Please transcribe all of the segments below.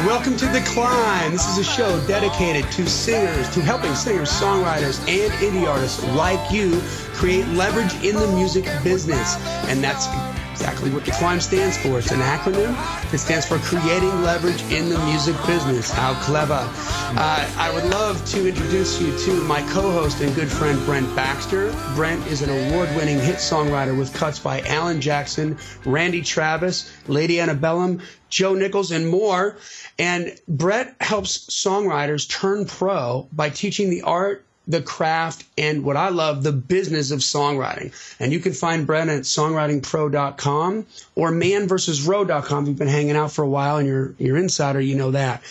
Welcome to The Climb. This is a show dedicated to singers, to helping singers, songwriters, and indie artists like you create leverage in the music business. And that's exactly what The Climb stands for. It's an acronym. It stands for Creating Leverage in the Music Business. How clever. I would love to introduce you to my co-host and good friend, Brent Baxter. Brent is an award-winning hit songwriter with cuts by Alan Jackson, Randy Travis, Lady Antebellum, Joe Nichols, and more. And Brett helps songwriters turn pro by teaching the art, the craft, and what I love, the business of songwriting. And you can find Brett at songwritingpro.com or manversusrow.com. If you've been hanging out for a while and you're insider, you know that.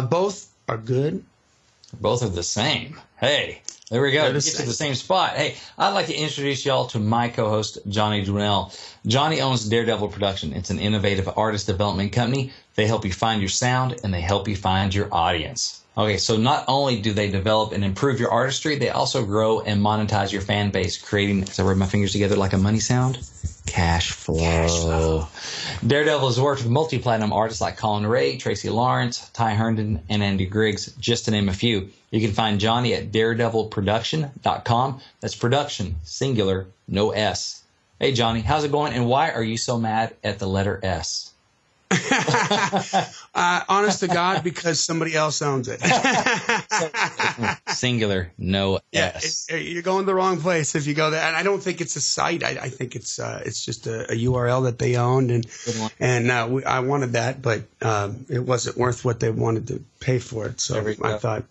Both are good. Both are the same. Hey, there we go. Get to the same spot. Hey, I'd like to introduce y'all to my co-host, Johnny Dwinell. Johnny owns Daredevil Production. It's an innovative artist development company. They help you find your sound, and they help you find your audience. Okay, so not only do they develop and improve your artistry, they also grow and monetize your fan base, creating, as I rub my fingers together like a money sound, cash flow. Daredevil has worked with multi-platinum artists like Colin Ray, Tracy Lawrence, Ty Herndon, and Andy Griggs, just to name a few. You can find Johnny at daredevilproduction.com. That's production, singular, no S. Hey, Johnny, how's it going, and why are you so mad at the letter S? Honest to God, because somebody else owns it. Singular, no S. You're going the wrong place if you go there. And I don't think it's a site. I think it's just a URL that they owned, and I wanted that, but it wasn't worth what they wanted to pay for it. So I thought,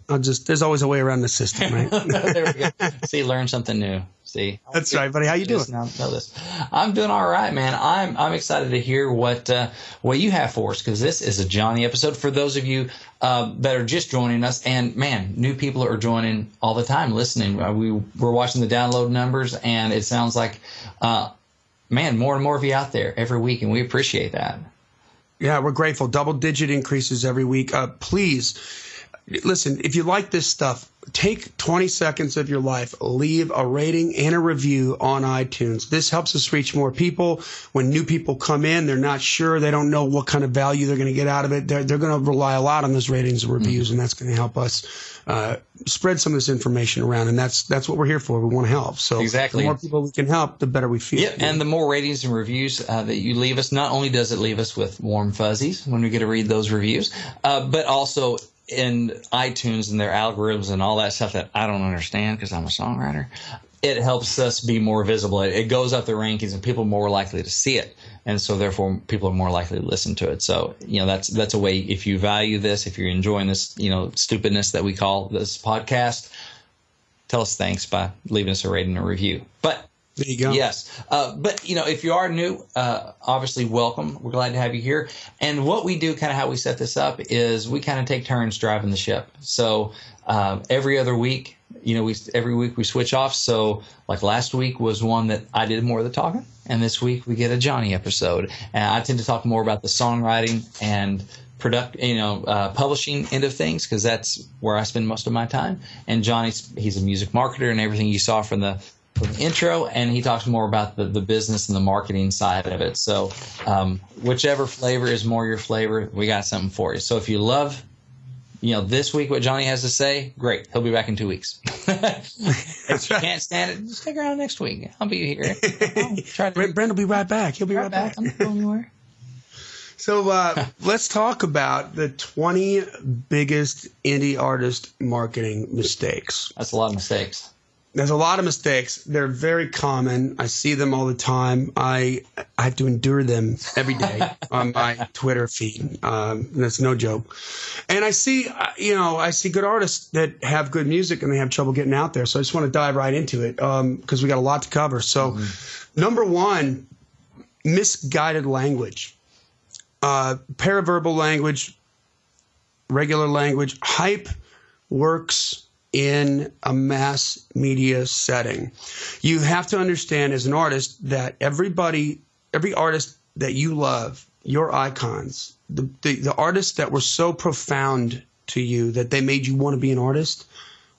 there's always a way around the system, right? There we go. See, learn something new. See, that's right, buddy. How you doing? Know this. I'm doing all right, man. I'm excited to hear what you have for us, because this is a Johnny episode. For those of you that are just joining us, and man, new people are joining all the time, listening. We're watching the download numbers, and it sounds like, man, more and more of you out there every week, and we appreciate that. Yeah, we're grateful. Double-digit increases every week. Please. Listen, if you like this stuff, take 20 seconds of your life, leave a rating and a review on iTunes. This helps us reach more people. When new people come in, they're not sure. They don't know what kind of value they're going to get out of it. They're going to rely a lot on those ratings and reviews, and that's going to help us spread some of this information around. And that's what we're here for. We want to help. So exactly. The more people we can help, the better we feel. Yeah, and the more ratings and reviews that you leave us, not only does it leave us with warm fuzzies when we get to read those reviews, but also in iTunes and their algorithms and all that stuff that I don't understand because I'm a songwriter, it helps us be more visible. It goes up the rankings, and people are more likely to see it, and so therefore people are more likely to listen to it. So that's a way. If you value this, if you're enjoying this stupidness that we call this podcast, tell us thanks by leaving us a rating and a review. But there you go. Yes. But, if you are new, obviously welcome. We're glad to have you here. And what we do, kind of how we set this up, is we kind of take turns driving the ship. So every other week, every week we switch off. So like last week was one that I did more of the talking. And this week we get a Johnny episode. And I tend to talk more about the songwriting and publishing end of things, because that's where I spend most of my time. And he's a music marketer, and everything you saw from the intro, and he talks more about the business and the marketing side of it. So whichever flavor is more your flavor, we got something for you. So if you love this week what Johnny has to say, great, he'll be back in 2 weeks. If you can't stand it, just stick around next week. I'll be here. Brent will be right back. He'll be right back. I'm not going anywhere. So let's talk about the 20 biggest indie artist marketing mistakes. That's a lot of mistakes. There's a lot of mistakes. They're very common. I see them all the time. I have to endure them every day on my Twitter feed. That's no joke. And I see good artists that have good music and they have trouble getting out there. So I just want to dive right into it because we got a lot to cover. So number one, misguided language. Paraverbal language, regular language. Hype works in a mass media setting. You have to understand as an artist that every artist that you love, your icons, the artists that were so profound to you that they made you want to be an artist,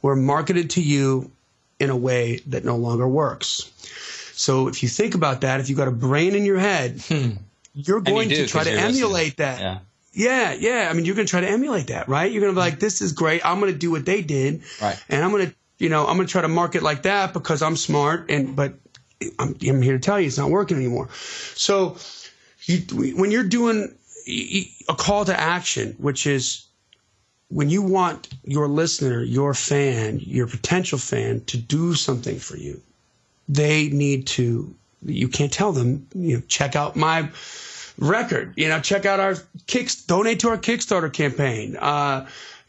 were marketed to you in a way that no longer works. So if you think about that, if you've got a brain in your head, you're going to try to emulate that. Yeah. Yeah. I mean, you're going to try to emulate that, right? You're going to be like, this is great. I'm going to do what they did. Right. And I'm going to try to market like that because I'm smart. But I'm here to tell you it's not working anymore. So when you're doing a call to action, which is when you want your listener, your fan, your potential fan to do something for you, they need to, you can't tell them, check out my record, check out our donate to our Kickstarter campaign.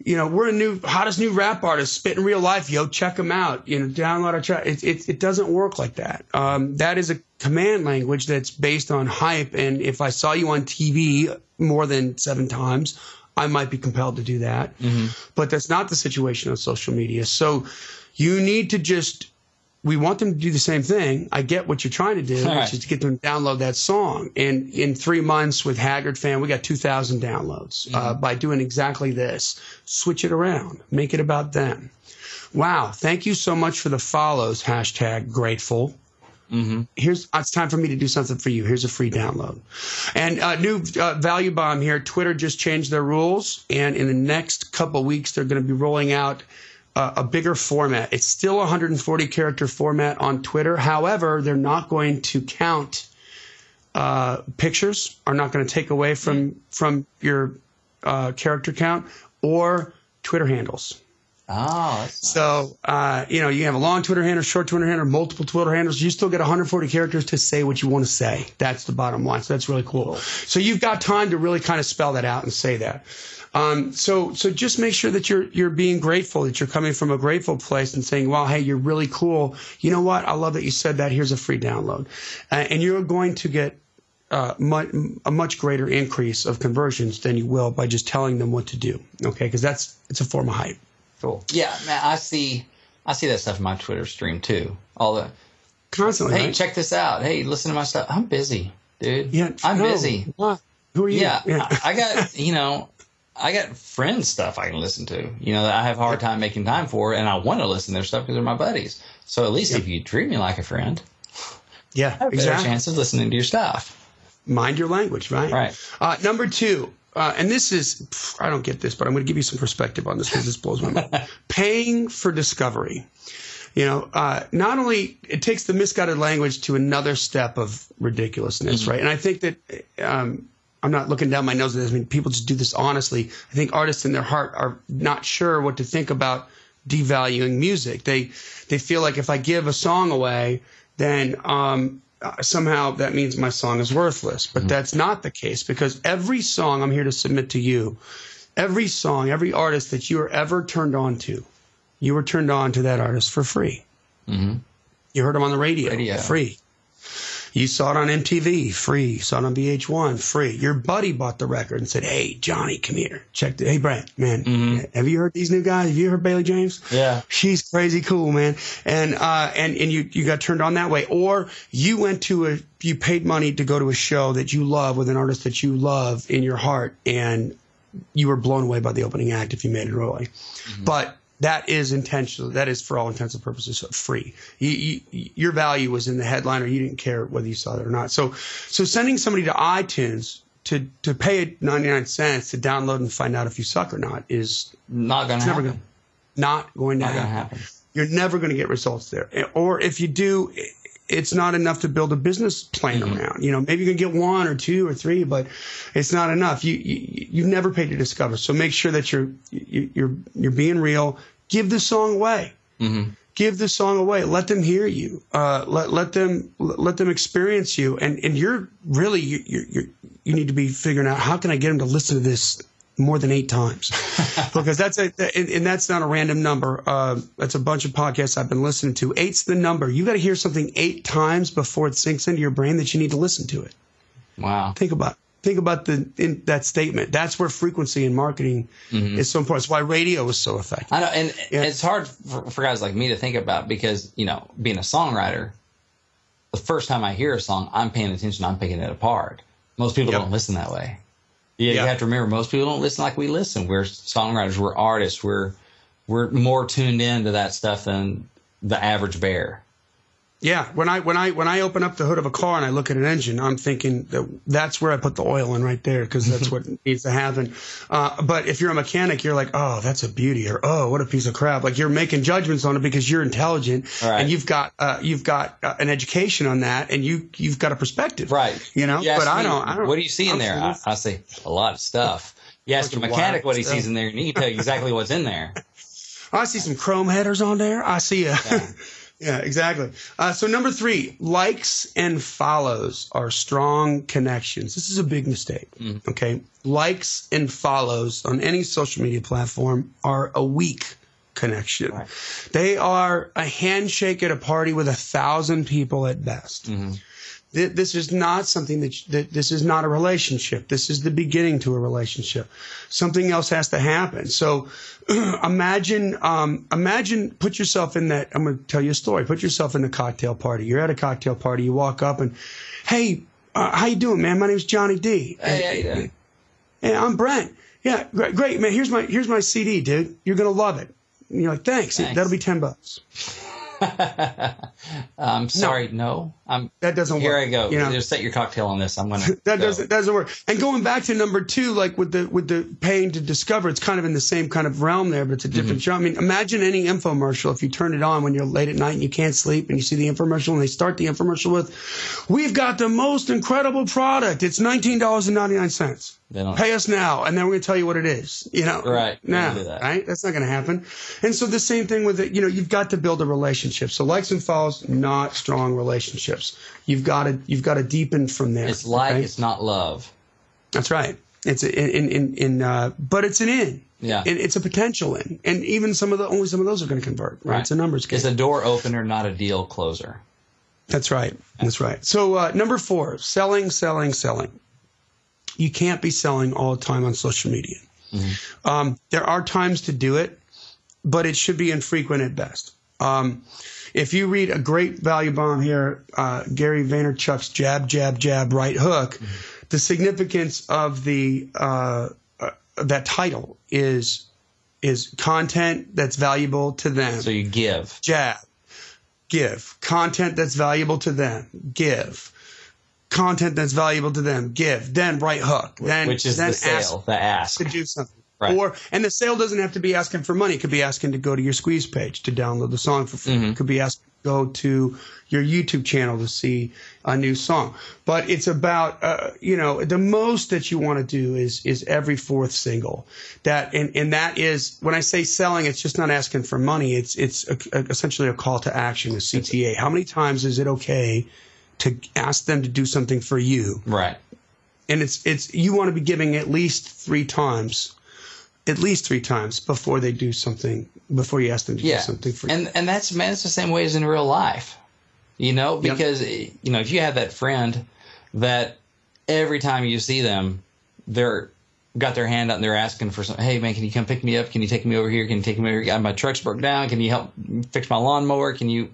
We're hottest new rap artist, spit in real life, check them out, download our track. It doesn't work like that. That is a command language that's based on hype. And if I saw you on TV more than 7 times, I might be compelled to do that. Mm-hmm. But that's not the situation on social media. So you need to we want them to do the same thing. I get what you're trying to do, which is to get them to download that song. And in 3 months with Haggard Fan, we got 2,000 downloads by doing exactly this. Switch it around. Make it about them. Wow. Thank you so much for the follows. #grateful. Mm-hmm. It's time for me to do something for you. Here's a free download. And new value bomb here. Twitter just changed their rules. And in the next couple weeks, they're going to be rolling out a bigger format. It's still a 140 character format on Twitter. However, they're not going to count pictures, are not going to take away from your character count or Twitter handles. Oh, that's so you have a long Twitter handle, short Twitter handle, multiple Twitter handles. You still get 140 characters to say what you want to say. That's the bottom line. So that's really cool. So you've got time to really kind of spell that out and say that. So just make sure that you're being grateful, that you're coming from a grateful place and saying, "Wow, hey, you're really cool. You know what? I love that you said that. Here's a free download," and you're going to get a much greater increase of conversions than you will by just telling them what to do. Okay, because it's a form of hype. Cool. Yeah, man, I see that stuff in my Twitter stream too. Constantly. Hey, right? check this out. Hey, listen to my stuff. I'm busy, dude. Yeah, I'm busy. What? Who are you? Yeah. I got friends stuff I can listen to. That I have a hard time making time for, and I want to listen to their stuff because they're my buddies. So at least if you treat me like a friend, I have a better chance of listening to your stuff. Mind your language, right? Right. Number 2. And this is, I don't get this, but I'm going to give you some perspective on this because this blows my mind. Paying for discovery. Not only it takes the misguided language to another step of ridiculousness, mm-hmm. right? And I think that I'm not looking down my nose at this. I mean, people just do this honestly. I think artists in their heart are not sure what to think about devaluing music. They feel like if I give a song away, then somehow that means my song is worthless. But that's not the case, because every song I'm here to submit to you, every song, every artist that you are ever turned on to, you were turned on to that artist for free. Mm-hmm. You heard him on the radio. Free. You saw it on MTV, free. You saw it on VH1, free. Your buddy bought the record and said, "Hey, Johnny, come here. Check it. Hey, Brent, man, have you heard these new guys? Have you heard Bailey James? Yeah. She's crazy cool, man." And you got turned on that way. Or you went to you paid money to go to a show that you love with an artist that you love in your heart, and you were blown away by the opening act if you made it early. Mm-hmm. But that is intentional. That is, for all intents and purposes, free. Your value was in the headliner. You didn't care whether you saw it or not. So sending somebody to iTunes to pay 99 cents to download and find out if you suck or not is not going to happen. Not going to happen. You're never going to get results there. Or if you do, it's not enough to build a business plan around. Maybe you can get 1 or 2 or 3, but it's not enough. You never paid to discover. So make sure that you're being real. Give the song away. Mm-hmm. Give the song away. Let them hear you. Let them experience you. And you're really you need to be figuring out, how can I get them to listen to this more than 8 times? Because that's not a random number. That's a bunch of podcasts I've been listening to. 8's the number. You got to hear something 8 times before it sinks into your brain that you need to listen to it. Wow. Think about that statement. That's where frequency in marketing is so important. That's why radio is so effective. I know, and it's hard for guys like me to think about, because being a songwriter, the first time I hear a song, I'm paying attention. I'm picking it apart. Most people don't listen that way. You have to remember, most people don't listen like we listen. We're songwriters. We're artists. We're more tuned in to that stuff than the average bear. Yeah, when I open up the hood of a car and I look at an engine, I'm thinking that's where I put the oil in right there, because that's what needs to happen. But if you're a mechanic, you're like, oh, that's a beauty, or oh, what a piece of crap. Like, you're making judgments on it because you're intelligent, and you've got an education on that, and you've got a perspective, right? You know, but I don't. What do you see in there? I see a lot of stuff. You ask a mechanic what he sees in there, and he can tell you exactly what's in there. I see some chrome headers on there. I see a. Yeah. Yeah, exactly. So number 3, likes and follows are strong connections. This is a big mistake. Okay. Likes and follows on any social media platform are a weak connection. Right. They are a handshake at a party with 1,000 people at best. This is not something that this is not a relationship. This is the beginning to a relationship. Something else has to happen. So imagine, put yourself in that. I'm going to tell you a story. Put yourself in a cocktail party. You're at a cocktail party. You walk up and, hey, how you doing, man? My name's Johnny D. Hey, how you doing? Hey, I'm Brent. Yeah, great, man. Here's my CD, dude. You're going to love it. And you're like, thanks. That'll be $10. I'm sorry, no. That doesn't work. Here I go. You know? Just set your cocktail on this. I'm gonna. That doesn't work. And going back to number 2, like with the paying to discover, it's kind of in the same kind of realm there, but it's a different show. I mean, imagine any infomercial if you turn it on when you're late at night and you can't sleep, and you see the infomercial, and they start the infomercial with, "We've got the most incredible product. It's $19.99. Pay us now, and then we're going to tell you what it is." You know, right? Now, right? That's not going to happen. And so the same thing with it. You know, you've got to build a relationship. So likes and follows, not strong relationships. You've got to deepen from there. It's like, it's not love. That's right. It's but it's an in. Yeah. It's a potential in, and even only some of those are going to convert. Right. It's a numbers game. It's a door opener, not a deal closer. That's right. That's right. So number 4, selling. You can't be selling all the time on social media. There are times to do it, but it should be infrequent at best. If you read a great value bomb here, Gary Vaynerchuk's jab, jab, jab, right hook, the significance of that title is content that's valuable to them. So you give. Jab. Give. Content that's valuable to them. Give. Content that's valuable to them. Give. Then right hook. Which is the sale, the ask. To do something. Right. And the sale doesn't have to be asking for money. It could be asking to go to your Squeeze page to download the song for free. It could be asking to go to your YouTube channel to see a new song. But it's about, the most that you want to do is every 4th single. And that is, when I say selling, it's just not asking for money. It's essentially a call to action, a CTA. How many times is it okay to ask them to do something for you? Right. And it's you want to be giving at least 3 times. At least 3 times before they do something, before you ask them to do something for you. And that's the same way as in real life, because, if you have that friend that every time you see them, they're got their hand out and they're asking for something. Hey, man, can you come pick me up? Can you take me over here? Can you take me over here? My truck's broke down. Can you help fix my lawnmower? Can you,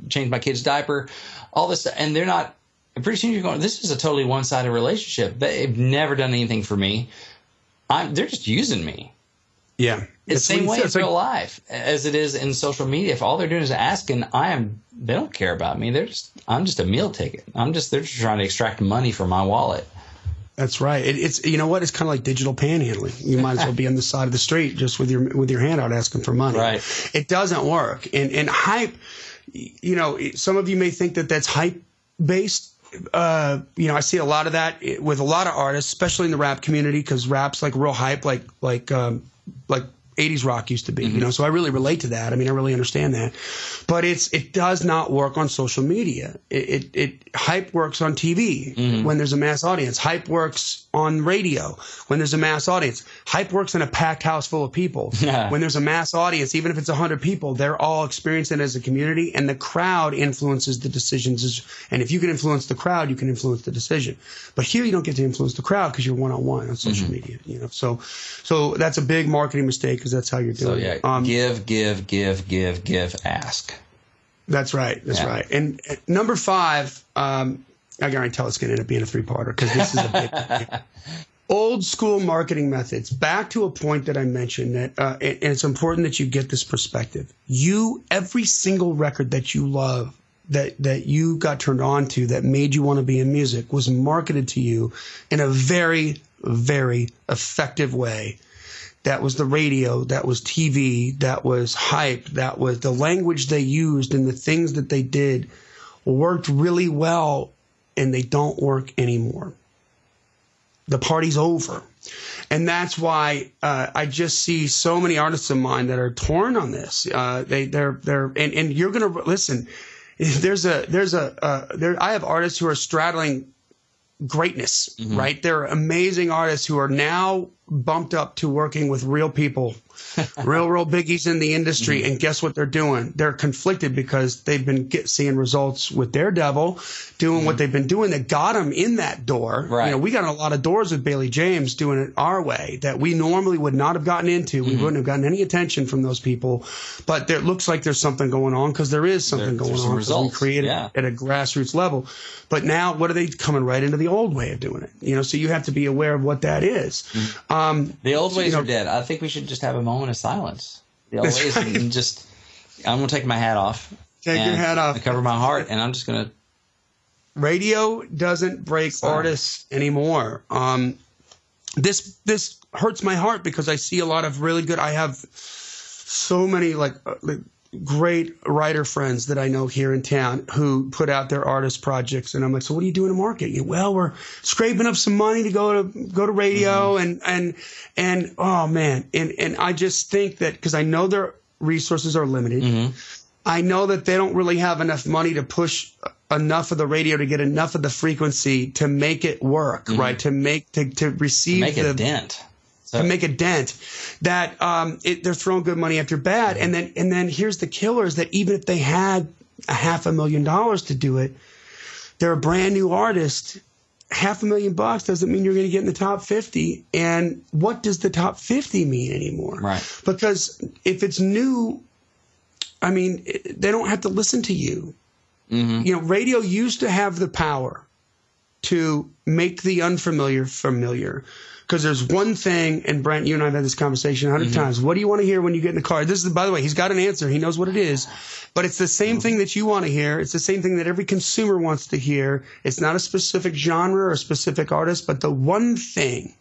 change my kid's diaper? All this stuff. And they're not, pretty soon you're going, this is a totally one-sided relationship. They've never done anything for me. They're just using me. Yeah. It's the same way in real life as it is in social media. If all they're doing is asking, they don't care about me. I'm just a meal ticket. They're just trying to extract money from my wallet. That's right. It's you know what? It's kind of like digital panhandling. You might as well be on the side of the street just with your hand out asking for money. Right. It doesn't work. And hype, some of you may think that that's hype based. I see a lot of that with a lot of artists, especially in the rap community, because rap's like real hype, like 80s rock used to be, so I really relate to that. I mean, I really understand that, but it does not work on social media. Hype works on TV when there's a mass audience. Hype works on radio when there's a mass audience. Hype works in a packed house full of people. When there's a mass audience, even if it's 100 people, they're all experiencing it as a community, and the crowd influences the decisions. And if you can influence the crowd, you can influence the decision. But here you don't get to influence the crowd because you're one-on-one on social media. So that's a big marketing mistake, because that's how you're doing it. Give, ask. That's right. That's right. And number 5, I can tell it's going to end up being a 3-parter, because this is a big thing. Old school marketing methods. Back to a point that I mentioned, that and it's important that you get this perspective. Every single record that you love that you got turned on to that made you want to be in music was marketed to you in a very, very effective way. That was the radio, that was TV, that was hype, that was the language they used, and the things that they did worked really well, and they don't work anymore. The party's over. And that's why I just see so many artists of mine that are torn on this. And you're gonna listen. I have artists who are straddling greatness, right? There are amazing artists who are now bumped up to working with real people, real biggies in the industry. And guess what they're doing? They're conflicted because they've been seeing results with Daredevil, doing what they've been doing that got them in that door. Right. You know, we got a lot of doors with Bailey James doing it our way that we normally would not have gotten into. We wouldn't have gotten any attention from those people. But it looks like there's something going on because there is something going on. Results. We created at a grassroots level. But now, what are they coming right into the old way of doing it? You know, so you have to be aware of what that is. The old ways are dead. I think we should just have a moment of silence. The old ways, and just, I'm going to take my hat off. Take your hat off. Cover my heart, and I'm just going to. Radio doesn't break artists anymore. This hurts my heart because I see a lot of really good. I have so many great writer friends that I know here in town who put out their artist projects, and I'm like, so what are you doing to market? Well, we're scraping up some money to go to radio, and oh man, and I just think that because I know their resources are limited, I know that they don't really have enough money to push enough of the radio to get enough of the frequency to make it work, right? To receive a dent. To make a dent, that they're throwing good money after bad, and then here's the killer: is that even if they had $500,000 to do it, they're a brand new artist. $500,000 doesn't mean you're going to get in the top 50. And what does the top 50 mean anymore? Right. Because if it's new, I mean, they don't have to listen to you. You know, radio used to have the power to make the unfamiliar familiar. Because there's one thing, and Brent, you and I have had this conversation 100 times. What do you want to hear when you get in the car? This is, by the way, he's got an answer. He knows what it is. But it's the same thing that you want to hear. It's the same thing that every consumer wants to hear. It's not a specific genre or a specific artist, but the one thing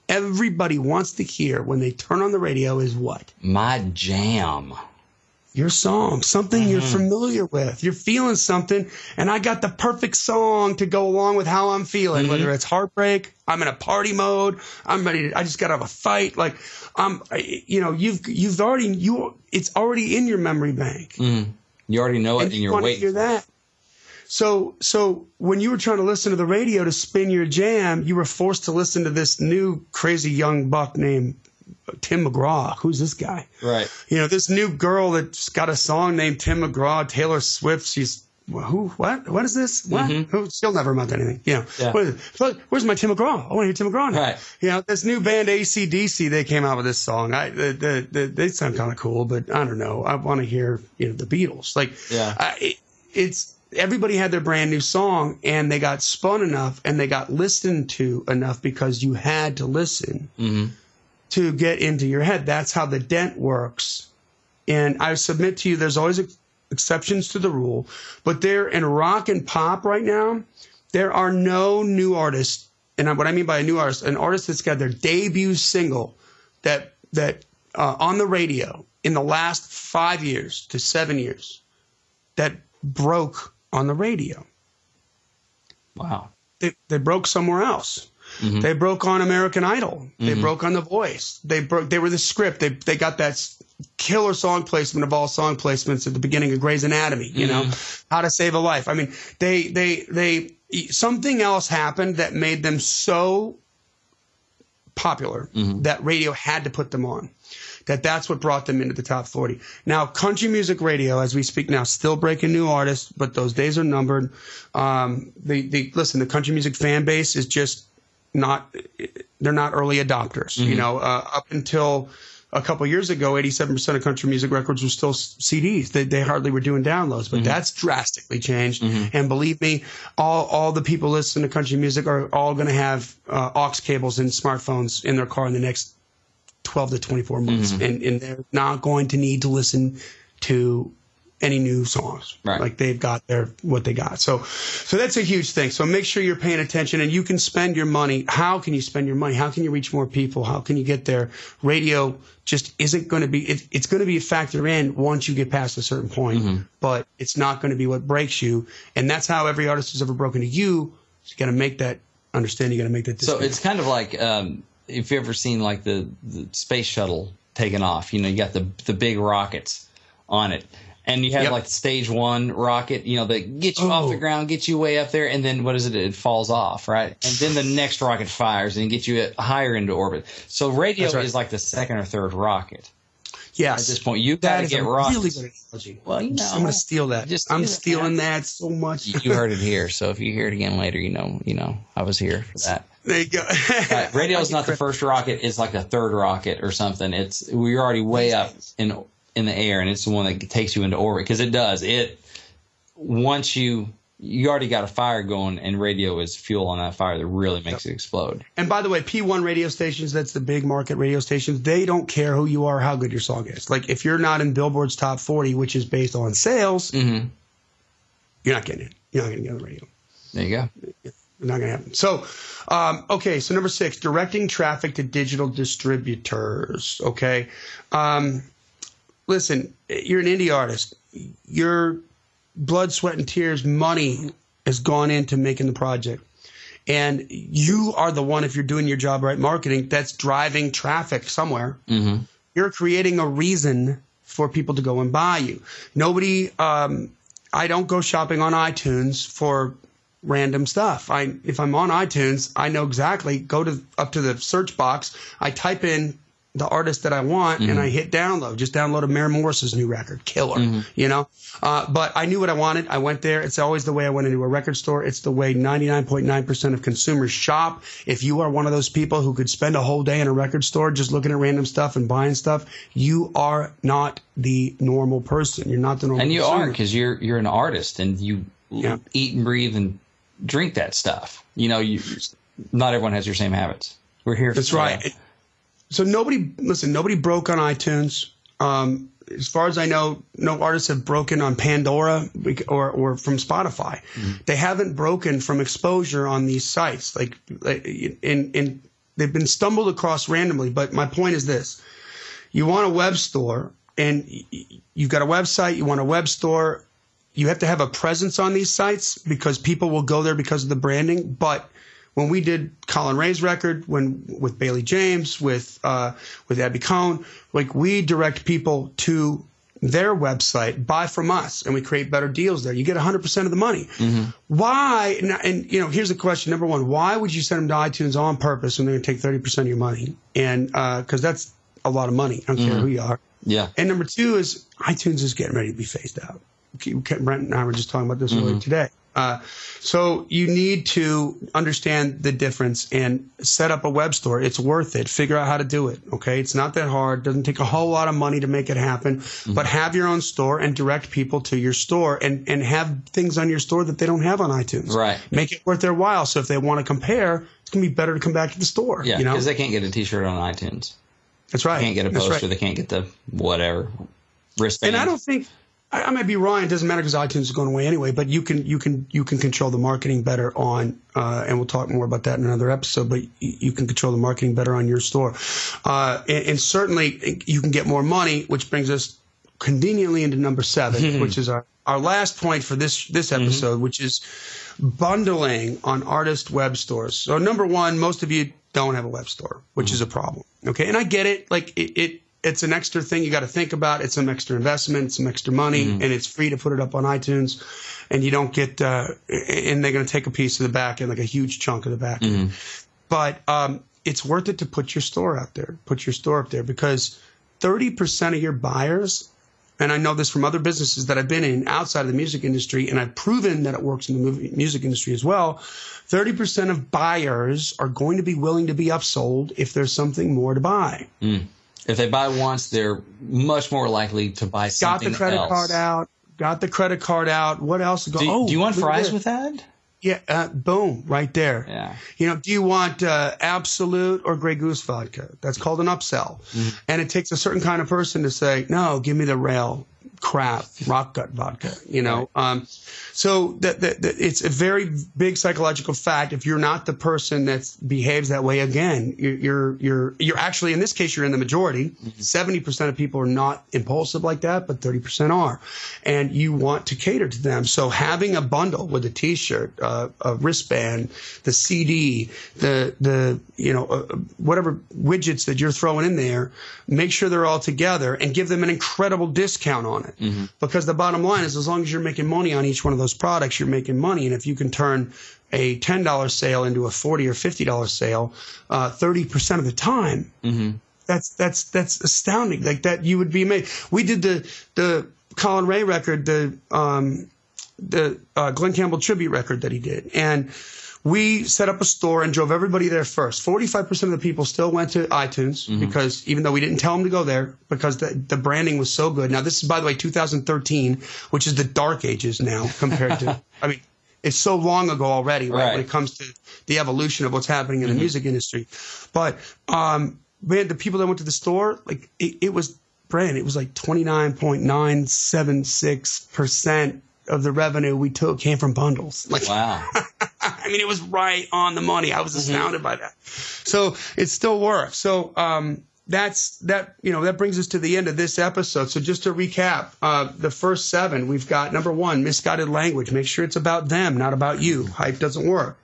everybody wants to hear when they turn on the radio is what? My jam. Your song, something you're familiar with. You're feeling something, and I got the perfect song to go along with how I'm feeling. Whether it's heartbreak, I'm in a party mode, I'm ready. I just got out of a fight. Like, it's already in your memory bank. You already know it, and you're waiting. Hear that. So when you were trying to listen to the radio to spin your jam, you were forced to listen to this new crazy young buck named Tim McGraw. Who's this guy? Right. You know, this new girl that's got a song named Tim McGraw, Taylor Swift. She's who? What is this? What? Who? She'll never amount to anything. You know. Yeah. What is it? Where's my Tim McGraw? I want to hear Tim McGraw now. Right. You know, this new band AC/DC, they came out with this song. They sound kind of cool, but I don't know. I want to hear the Beatles. Like, it's everybody had their brand new song, and they got spun enough, and they got listened to enough because you had to listen. To get into your head. That's how the dent works. And I submit to you, there's always exceptions to the rule, but there in rock and pop right now, there are no new artists. And what I mean by a new artist, an artist that's got their debut single that on the radio in the last 5 years to 7 years that broke on the radio. Wow. They broke somewhere else. They broke on American Idol. They broke on The Voice. They were the script. They got that killer song placement of all song placements at the beginning of Grey's Anatomy. You know, How to Save a Life. I mean, they something else happened that made them so popular that radio had to put them on. That's what brought them into the top 40. Now, country music radio, as we speak now, still breaking new artists, but those days are numbered. Listen, the country music fan base is just they're not early adopters. You know, up until a couple of years ago, 87% of country music records were still CDs. They hardly were doing downloads, but that's drastically changed. And believe me, all the people listening to country music are all going to have aux cables and smartphones in their car in the next 12 to 24 months. And they're not going to need to listen to any new songs. Right. Like they've got what they got. So that's a huge thing. So make sure you're paying attention, and you can spend your money. How can you spend your money? How can you reach more people? How can you get there? Radio just isn't going to be, it's going to be a factor in once you get past a certain point, but it's not going to be what breaks you. And that's how every artist has ever broken to you. So you got to make that understand. You got to make that decision. So it's kind of like, if you've ever seen like the space shuttle taking off, you got the big rockets on it. And you have like the stage 1 rocket, that gets you off the ground, gets you way up there, and then what is it? It falls off, right? And then the next rocket fires and gets you higher into orbit. So radio is like the second or third rocket. Yes. At this point, you've got to get rockets. Really good analogy. Well, I'm going to steal that. I'm stealing that so much. You heard it here, so if you hear it again later, I was here for that. There you go. Right. Radio is not the first rocket; it's like the third rocket or something. We're already way up in the air, and it's the one that takes you into orbit, because it does. Once you already got a fire going, and radio is fuel on that fire that really makes it explode. And by the way, P1 radio stations, that's the big market radio stations, they don't care who you are or how good your song is. Like if you're not in Billboard's top 40, which is based on sales, you're not getting it. You're not going to get on the radio. There you go. It's not going to happen. So, okay, so number 6, directing traffic to digital distributors. Okay. Listen, you're an indie artist. Your blood, sweat, and tears, money has gone into making the project. And you are the one, if you're doing your job right, marketing, that's driving traffic somewhere. You're creating a reason for people to go and buy you. Nobody, I don't go shopping on iTunes for random stuff. If I'm on iTunes, I know exactly, up to the search box, I type in the artist that I want, and I hit download. Just downloaded Maren Morris's new record, Killer, But I knew what I wanted. I went there. It's always the way I went into a record store. It's the way 99.9% of consumers shop. If you are one of those people who could spend a whole day in a record store just looking at random stuff and buying stuff, you are not the normal person. You're not the normal person. And you are, because you're an artist, and you eat and breathe and drink that stuff. Not everyone has your same habits. We're here. That's right. So nobody broke on iTunes. As far as I know, no artists have broken on Pandora or from Spotify. They haven't broken from exposure on these sites. And they've been stumbled across randomly. But my point is this: you want a web store, and you've got a website. You want a web store. You have to have a presence on these sites because people will go there because of the branding. But when we did Colin Ray's record, with Bailey James, with Abby Cohn, we direct people to their website, buy from us, and we create better deals there. You get 100% of the money. Why? And here's the question. Number 1, why would you send them to iTunes on purpose when they're going to take 30% of your money? And because that's a lot of money. I don't care who you are. Yeah. And number 2 is iTunes is getting ready to be phased out. Brent and I were just talking about this earlier today. So you need to understand the difference and set up a web store. It's worth it. Figure out how to do it. Okay. It's not that hard. Doesn't take a whole lot of money to make it happen, but have your own store and direct people to your store and have things on your store that they don't have on iTunes. Right. Make it worth their while. So if they want to compare, it's going to be better to come back to the store. Yeah. Because they can't get a t-shirt on iTunes. That's right. They can't get a poster. They can't get the whatever wristband. And I don't think, I might be wrong. It doesn't matter because iTunes is going away anyway. But you can control the marketing better on, and we'll talk more about that in another episode. But you can control the marketing better on your store, and certainly you can get more money, which brings us conveniently into number 7, which is our last point for this episode, which is bundling on artist web stores. So number 1, most of you don't have a web store, which is a problem. Okay, and I get it. It's an extra thing you got to think about. It's some extra investment, some extra money, and it's free to put it up on iTunes. And you don't get, and they're going to take a piece of the back end, like a huge chunk of the back end. But it's worth it to put your store out there. Put your store up there because 30% of your buyers, and I know this from other businesses that I've been in outside of the music industry, and I've proven that it works in the music industry as well. 30% of buyers are going to be willing to be upsold if there's something more to buy. If they buy once, they're much more likely to buy something else. Got the credit card out. What else? Do you want fries with that? Yeah, boom, right there. Yeah. Do you want Absolute or Grey Goose vodka? That's called an upsell. And it takes a certain kind of person to say, no, give me the rail. crap, rock gut vodka, you know. Right. So that it's a very big psychological fact. If you're not the person that behaves that way, again, you're actually, in this case, you're in the majority. 70% of people are not impulsive like that, but 30% are, and you want to cater to them. So having a bundle with a T-shirt, a wristband, the CD, the whatever widgets that you're throwing in there, make sure they're all together and give them an incredible discount on it. Mm-hmm. Because the bottom line is, as long as you're making money on each one of those products, you're making money. And if you can turn a $10 sale into a $40 or $50 sale 30% of the time, mm-hmm. that's astounding. Like that, you would be amazed. We did the Colin Ray record, the Glenn Campbell tribute record that he did, and we set up a store and drove everybody there first. 45% of the people still went to iTunes, mm-hmm. because even though we didn't tell them to go there, because the branding was so good. Now, this is, by the way, 2013, which is the dark ages now compared to, I mean, it's so long ago already, right? When it comes to the evolution of what's happening in mm-hmm. the music industry. But, man, the people that went to the store, like, it was, Brent, it was like 29.976% of the revenue we took came from bundles. Like, wow. I mean, it was right on the money. I was astounded by that. So it still works. So that brings us to the end of this episode. So just to recap, the first 7, we've got number 1, misguided language. Make sure it's about them, not about you. Hype doesn't work.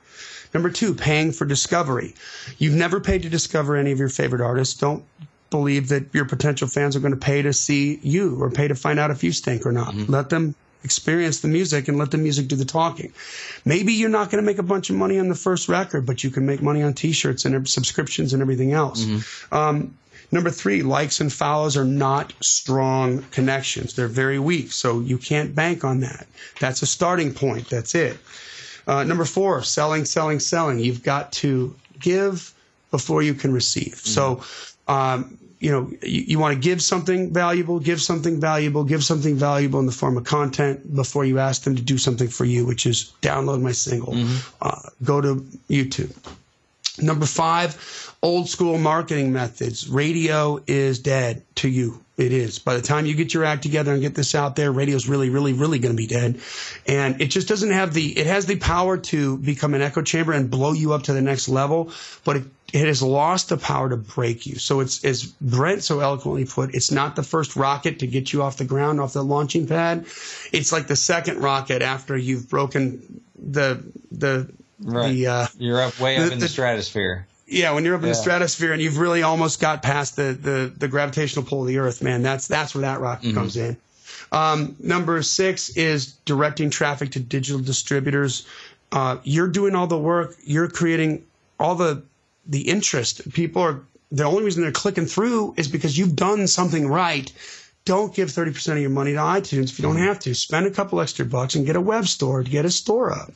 Number 2, paying for discovery. You've never paid to discover any of your favorite artists. Don't believe that your potential fans are going to pay to see you or pay to find out if you stink or not. Mm-hmm. Let them experience the music and let the music do the talking. Maybe you're not going to make a bunch of money on the first record, but you can make money on T-shirts and subscriptions and everything else. Mm-hmm. Number 3, likes and follows are not strong connections. They're very weak, so you can't bank on that. That's a starting point. That's it. Number 4, selling. You've got to give before you can receive. Mm-hmm. So, you want to give something valuable in the form of content before you ask them to do something for you, which is download my single, mm-hmm. Go to YouTube. Number 5, old school marketing methods. Radio is dead to you. It is. By the time you get your act together and get this out there, radio's really, really, really going to be dead. And it just doesn't have it has the power to become an echo chamber and blow you up to the next level, but it has lost the power to break you. So it's, as Brent so eloquently put, it's not the first rocket to get you off the ground, off the launching pad. It's like the second rocket after you've broken you're up way up in the stratosphere. Yeah, when you're up in the stratosphere and you've really almost got past the gravitational pull of the Earth, man, that's where that rocket mm-hmm. comes in. Number 6 is directing traffic to digital distributors. You're doing all the work. You're creating all the interest. The only reason they're clicking through is because you've done something right. Don't give 30% of your money to iTunes if you don't have to. Spend a couple extra bucks and get a web store to get a store up.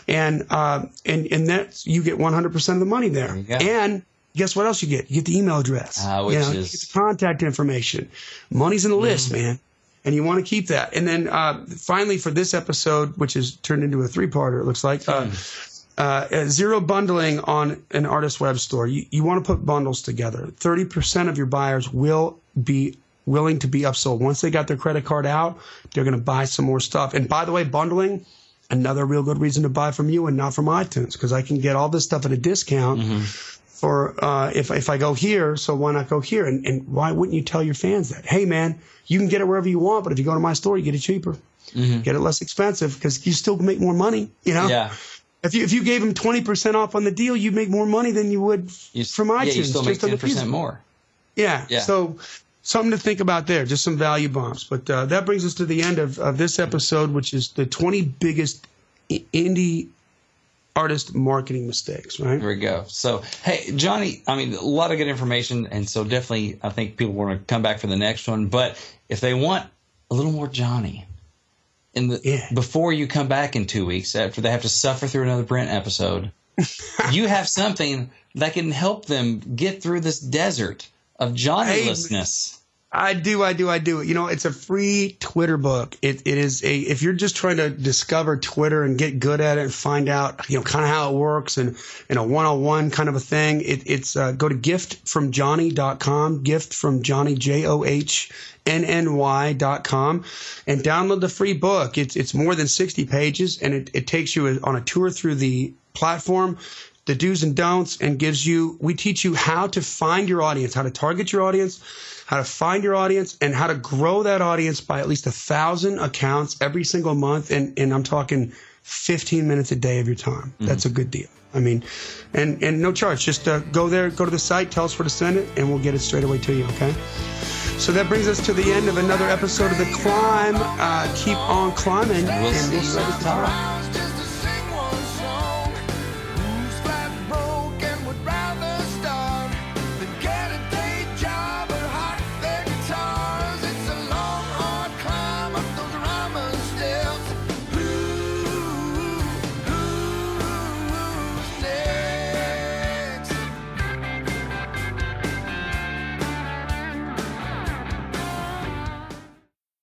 And that you get 100% of the money there. And guess what else you get? You get the email address. You get the contact information. Money's in the list, man. And you want to keep that. And then finally for this episode, which is turned into a 3-parter, it looks like, zero bundling on an artist web store. You want to put bundles together. 30% of your buyers will be willing to be upsold. Once they got their credit card out, they're going to buy some more stuff. And by the way, bundling, another real good reason to buy from you and not from iTunes, because I can get all this stuff at a discount for if I go here, so why not go here? And why wouldn't you tell your fans that? Hey, man, you can get it wherever you want, but if you go to my store, you get it cheaper. Mm-hmm. Get it less expensive because you still make more money, you know? Yeah. If you gave them 20% off on the deal, you'd make more money than you would from iTunes. Yeah, you still make 10% more. Yeah. So something to think about there, just some value bombs. But that brings us to the end of this episode, which is the 20 biggest indie artist marketing mistakes, right? There we go. So, hey, Johnny, I mean, a lot of good information, and so definitely I think people want to come back for the next one. But if they want a little more Johnny, before you come back in 2 weeks, after they have to suffer through another Brent episode, you have something that can help them get through this desert of Johnny-lessness. I do. You know, it's a free Twitter book. It is if you're just trying to discover Twitter and get good at it and find out, you know, kind of how it works and in a one-on-one kind of a thing, it's go to giftfromjohnny.com, giftfromjohnny, JOHNNY.com, and download the free book. It's more than 60 pages, and it takes you on a tour through the platform, the do's and don'ts, and we teach you how to find your audience, how to target your audience, how to find your audience, and how to grow that audience by at least 1,000 accounts every single month. And I'm talking 15 minutes a day of your time. Mm-hmm. That's a good deal. I mean, and no charge. Just go there, go to the site, tell us where to send it, and we'll get it straight away to you, okay? So that brings us to the end of another episode of The Climb. Keep on climbing. We'll see you next time.